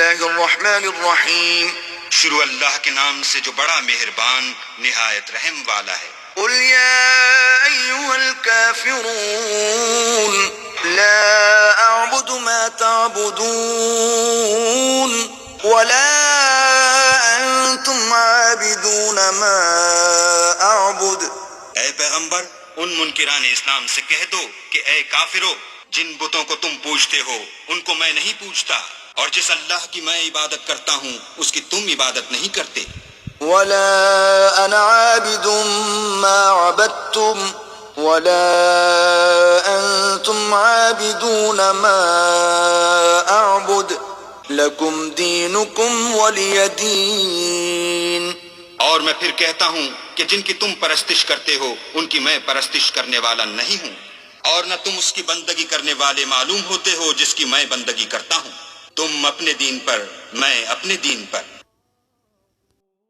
الله الرحمن الرحيم شروع اللہ کے نام سے جو بڑا مہربان نہایت رحم والا ہے۔ قل يا أيها الكافرون لا أعبد ما تعبدون ولا أنتم عابدون ما أعبد۔ اے پیغمبر ان منکران اسلام سے کہہ دو کہ اے کافرو، جن بتوں کو تم پوجتے ہو ان کو میں نہیں پوجتا، اور جس اللہ کی میں عبادت کرتا ہوں اس کی تم عبادت نہیں کرتے۔ ولا أنا عابد ما عبدتم ولا أنتم عابدون ما أعبد لكم دينكم ولي دين۔ اور میں پھر کہتا ہوں کہ جن کی تم پرستش کرتے ہو ان کی میں پرستش کرنے والا نہیں ہوں، اور نہ تم اس کی بندگی کرنے والے معلوم ہوتے ہو جس کی میں بندگی کرتا ہوں۔ تم اپنے دین پر، میں اپنے دین پر۔